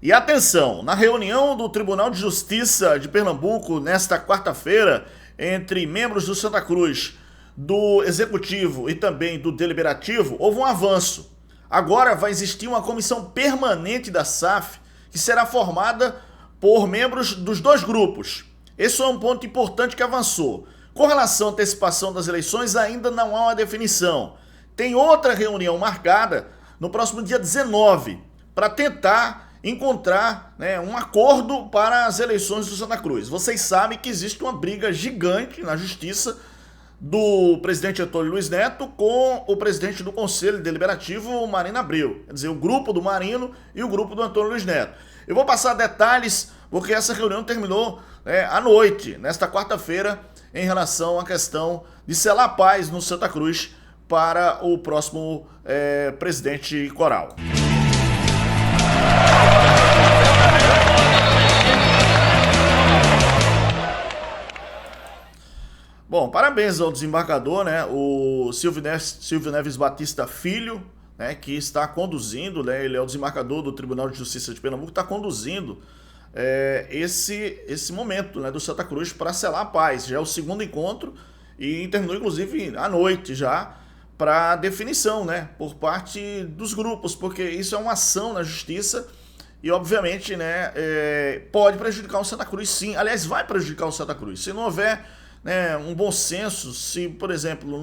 E atenção, na reunião do Tribunal de Justiça de Pernambuco, nesta quarta-feira, entre membros do Santa Cruz, do Executivo e também do Deliberativo, houve um avanço. Agora vai existir uma comissão permanente da SAF, que será formada por membros dos dois grupos. Esse é um ponto importante que avançou. Com relação à antecipação das eleições, ainda não há uma definição. Tem outra reunião marcada no próximo dia 19, para tentar encontrar, um acordo para as eleições do Santa Cruz. Vocês sabem que existe uma briga gigante na justiça do presidente Antônio Luiz Neto com o presidente do Conselho Deliberativo, Marino Abreu. Quer dizer, o grupo do Marino e o grupo do Antônio Luiz Neto. Eu vou passar detalhes, porque essa reunião terminou à noite, nesta quarta-feira, em relação à questão de selar a paz no Santa Cruz para o próximo presidente Coral. Bom, parabéns ao desembargador, o Silvio Neves Batista Filho, que está conduzindo, ele é o desembargador do Tribunal de Justiça de Pernambuco, está conduzindo esse momento do Santa Cruz para selar a paz. Já é o segundo encontro e terminou, inclusive, à noite já, para definição, por parte dos grupos, porque isso é uma ação na justiça e, obviamente, pode prejudicar o Santa Cruz, sim. Aliás, vai prejudicar o Santa Cruz. Se não houver um bom senso, se, por exemplo,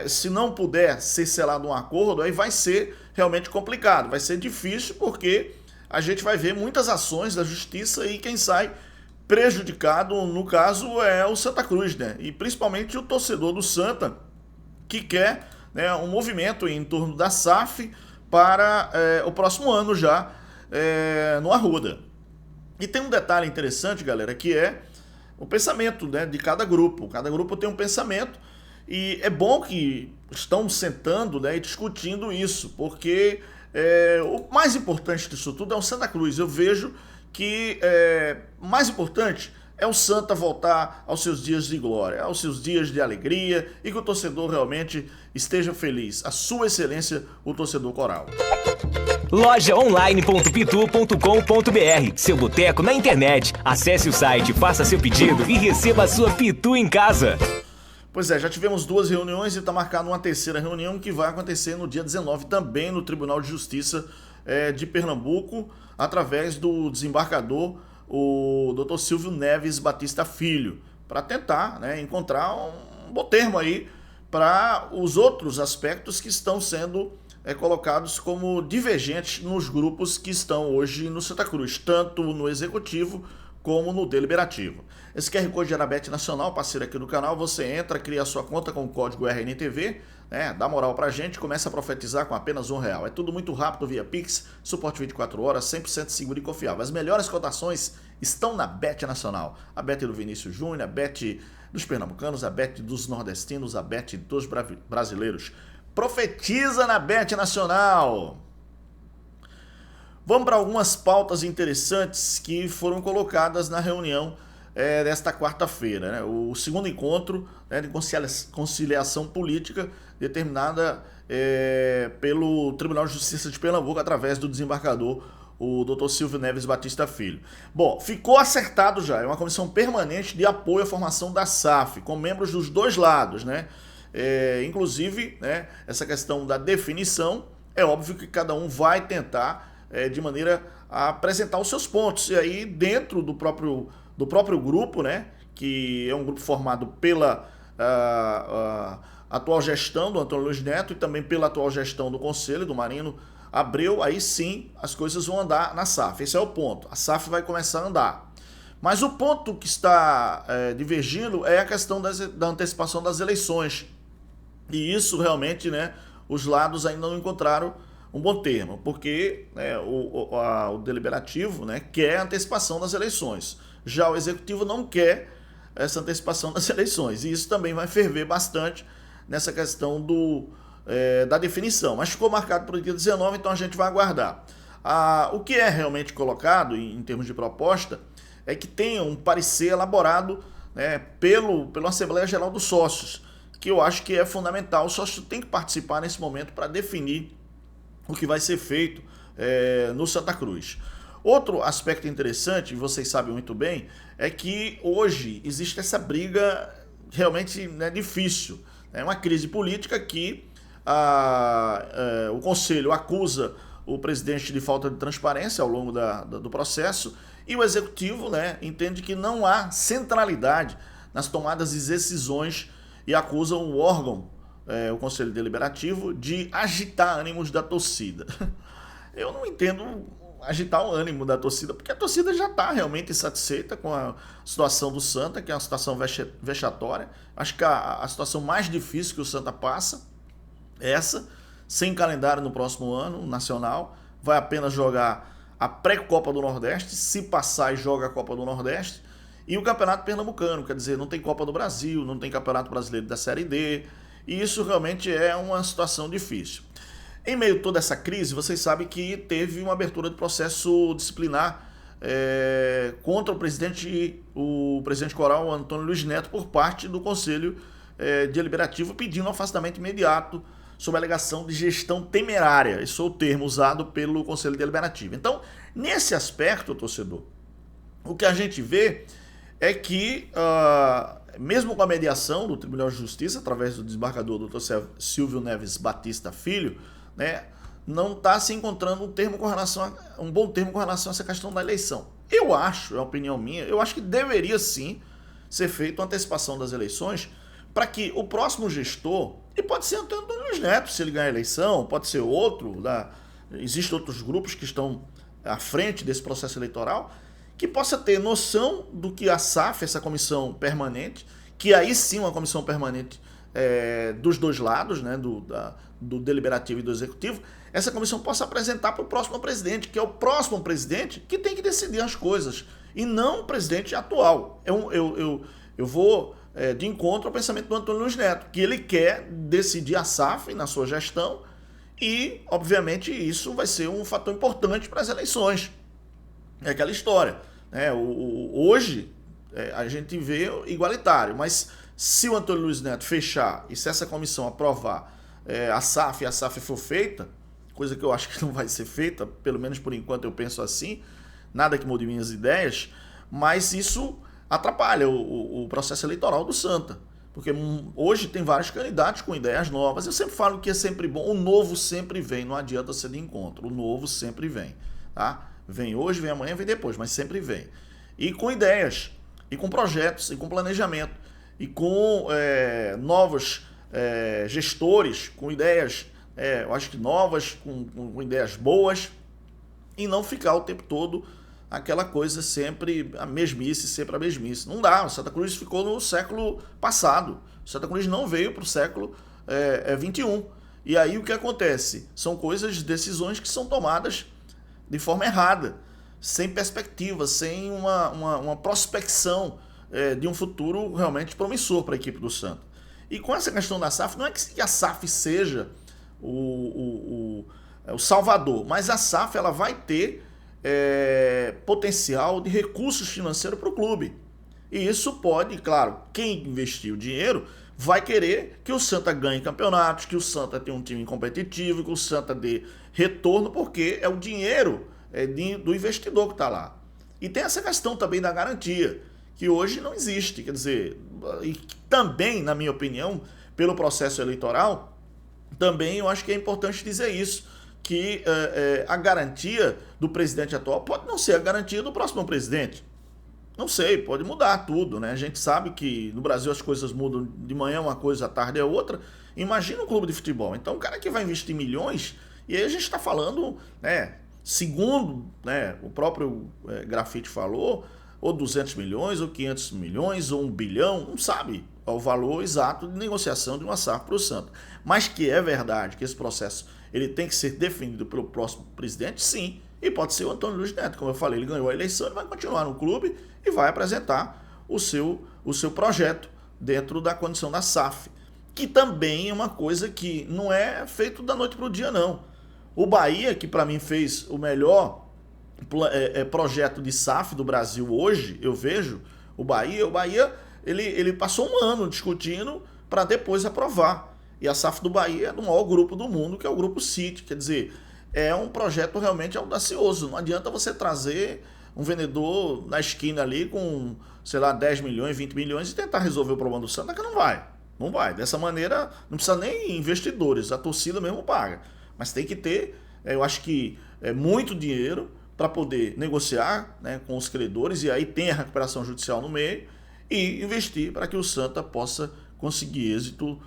se não puder ser selado um acordo, aí vai ser realmente complicado, vai ser difícil, porque a gente vai ver muitas ações da justiça e quem sai prejudicado, no caso, é o Santa Cruz, e principalmente o torcedor do Santa, que quer um movimento em torno da SAF para o próximo ano já no Arruda. E tem um detalhe interessante, galera, que é o pensamento de cada grupo. Cada grupo tem um pensamento e é bom que estão sentando e discutindo isso, porque o mais importante disso tudo é o Santa Cruz. Eu vejo que o mais importante é o Santa voltar aos seus dias de glória, aos seus dias de alegria e que o torcedor realmente esteja feliz. A sua excelência, o torcedor coral. Lojaonline.pitu.com.br, seu boteco na internet. Acesse o site, faça seu pedido e receba a sua Pitu em casa. Pois é, já tivemos 2 reuniões e está marcada uma terceira reunião que vai acontecer no dia 19 também no Tribunal de Justiça de Pernambuco, através do desembargador, o Dr. Silvio Neves Batista Filho, para tentar encontrar um bom termo aí para os outros aspectos que estão sendo colocados como divergentes nos grupos que estão hoje no Santa Cruz, tanto no Executivo como no Deliberativo. Esse QR Code é da Bet Nacional, parceiro aqui do canal. Você entra, cria a sua conta com o código RNTV, dá moral pra gente, começa a profetizar com apenas R$1. É tudo muito rápido via Pix, suporte 24 horas, 100% seguro e confiável. As melhores cotações estão na Bet Nacional. A Bet do Vinícius Júnior, a Bet dos pernambucanos, a Bet dos nordestinos, a Bet dos brasileiros. Profetiza na Bet Nacional. Vamos para algumas pautas interessantes que foram colocadas na reunião desta quarta-feira. O segundo encontro de conciliação política determinada pelo Tribunal de Justiça de Pernambuco através do desembargador, o Dr. Silvio Neves Batista Filho. Bom, ficou acertado já, é uma comissão permanente de apoio à formação da SAF, com membros dos dois lados, inclusive, essa questão da definição, é óbvio que cada um vai tentar de maneira a apresentar os seus pontos. E aí, dentro do próprio grupo, que é um grupo formado pela atual gestão do Antônio Luiz Neto e também pela atual gestão do Conselho, do Marino Abreu, aí sim as coisas vão andar na SAF. Esse é o ponto. A SAF vai começar a andar. Mas o ponto que está divergindo é a questão da antecipação das eleições. E isso realmente, os lados ainda não encontraram um bom termo, porque o Deliberativo quer a antecipação das eleições. Já o Executivo não quer essa antecipação das eleições. E isso também vai ferver bastante nessa questão da definição. Mas ficou marcado para o dia 19, então a gente vai aguardar. O que é realmente colocado em termos de proposta é que tenha um parecer elaborado pela Assembleia Geral dos Sócios, que eu acho que é fundamental. O sócio tem que participar nesse momento para definir o que vai ser feito no Santa Cruz. Outro aspecto interessante, vocês sabem muito bem, é que hoje existe essa briga realmente, né, difícil. É uma crise política que o Conselho acusa o presidente de falta de transparência ao longo do processo e o Executivo, né, entende que não há centralidade nas tomadas de decisões e acusam o órgão, o Conselho Deliberativo, de agitar ânimos da torcida. Eu não entendo agitar o ânimo da torcida, porque a torcida já está realmente insatisfeita com a situação do Santa, que é uma situação vexatória. Acho que a situação mais difícil que o Santa passa é essa, sem calendário no próximo ano nacional, vai apenas jogar a pré-Copa do Nordeste, se passar e joga a Copa do Nordeste, e o Campeonato Pernambucano, quer dizer, não tem Copa do Brasil, não tem Campeonato Brasileiro da Série D, e isso realmente é uma situação difícil. Em meio a toda essa crise, vocês sabem que teve uma abertura de processo disciplinar contra o presidente Coral, Antônio Luiz Neto, por parte do Conselho Deliberativo, pedindo um afastamento imediato sob a alegação de gestão temerária. Esse é o termo usado pelo Conselho Deliberativo. Então, nesse aspecto, torcedor, o que a gente vê é que, mesmo com a mediação do Tribunal de Justiça, através do desembargador Dr. Silvio Neves Batista Filho, né, não está se encontrando um bom termo com relação a essa questão da eleição. Eu acho, é uma opinião minha, eu acho que deveria sim ser feita uma antecipação das eleições para que o próximo gestor, e pode ser Antônio Luiz Neto, se ele ganhar a eleição, pode ser outro, existem outros grupos que estão à frente desse processo eleitoral, que possa ter noção do que a SAF, essa comissão permanente, que aí sim uma comissão permanente dos dois lados, né, do Deliberativo e do Executivo, essa comissão possa apresentar para o próximo presidente, que é o próximo presidente que tem que decidir as coisas, e não o presidente atual. Eu vou de encontro ao pensamento do Antônio Luiz Neto, que ele quer decidir a SAF na sua gestão e, obviamente, isso vai ser um fator importante para as eleições. É aquela história, né? Hoje a gente vê igualitário, mas se o Antônio Luiz Neto fechar e se essa comissão aprovar a SAF e a SAF for feita, coisa que eu acho que não vai ser feita, pelo menos por enquanto eu penso assim, nada que mude minhas ideias, mas isso atrapalha o processo eleitoral do Santa, porque hoje tem vários candidatos com ideias novas. Eu sempre falo que é sempre bom, o novo sempre vem, não adianta ser de encontro, o novo sempre vem, tá? Vem hoje, vem amanhã, vem depois, mas sempre vem. E com ideias, e com projetos, e com planejamento, e com novos gestores, com ideias, eu acho que novas, com ideias boas, e não ficar o tempo todo aquela coisa sempre a mesmice, sempre a mesmice. Não dá, o Santa Cruz ficou no século passado, o Santa Cruz não veio para o século XXI. E aí o que acontece? São decisões que são tomadas de forma errada, sem perspectiva, sem uma prospecção de um futuro realmente promissor para a equipe do Santa. E com essa questão da SAF, não é que a SAF seja o salvador, mas a SAF ela vai ter potencial de recursos financeiros para o clube. E isso pode, claro, quem investir o dinheiro vai querer que o Santa ganhe campeonatos, que o Santa tenha um time competitivo, que o Santa dê retorno, porque é o dinheiro do investidor que está lá. E tem essa questão também da garantia, que hoje não existe. Quer dizer, e também, na minha opinião, pelo processo eleitoral, também eu acho que é importante dizer isso, que a garantia do presidente atual pode não ser a garantia do próximo presidente. Não sei, pode mudar tudo, né? A gente sabe que no Brasil as coisas mudam, de manhã uma coisa, à tarde é outra. Imagina um clube de futebol. Então o cara que vai investir milhões, e aí a gente está falando, né, segundo, né, o próprio Grafite falou, ou 200 milhões, ou 500 milhões, ou 1 bilhão, não sabe o valor exato de negociação de uma SAF para o Santa. Mas que é verdade que esse processo ele tem que ser definido pelo próximo presidente, sim. E pode ser o Antônio Luiz Neto, como eu falei, ele ganhou a eleição, ele vai continuar no clube e vai apresentar o seu projeto dentro da condição da SAF, que também é uma coisa que não é feito da noite para o dia, não. O Bahia, que para mim fez o melhor projeto de SAF do Brasil hoje, eu vejo, o Bahia ele passou um ano discutindo para depois aprovar. E a SAF do Bahia é do maior grupo do mundo, que é o Grupo City. Quer dizer, é um projeto realmente audacioso. Não adianta você trazer um vendedor na esquina ali com, sei lá, 10 milhões, 20 milhões e tentar resolver o problema do Santa, que não vai. Não vai. Dessa maneira, não precisa nem investidores, a torcida mesmo paga. Mas tem que ter, eu acho que muito dinheiro para poder negociar, né, com os credores, e aí tem a recuperação judicial no meio, e investir para que o Santa possa conseguir êxito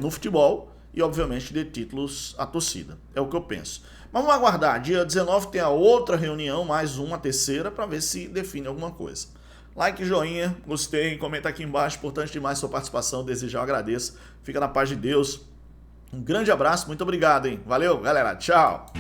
no futebol e, obviamente, dê títulos à torcida. É o que eu penso. Mas vamos aguardar. Dia 19 tem a outra reunião, mais uma, terceira, para ver se define alguma coisa. Like, joinha, gostei, comenta aqui embaixo. Importante demais sua participação, desejar, eu agradeço. Fica na paz de Deus. Um grande abraço, muito obrigado, hein? Valeu, galera. Tchau.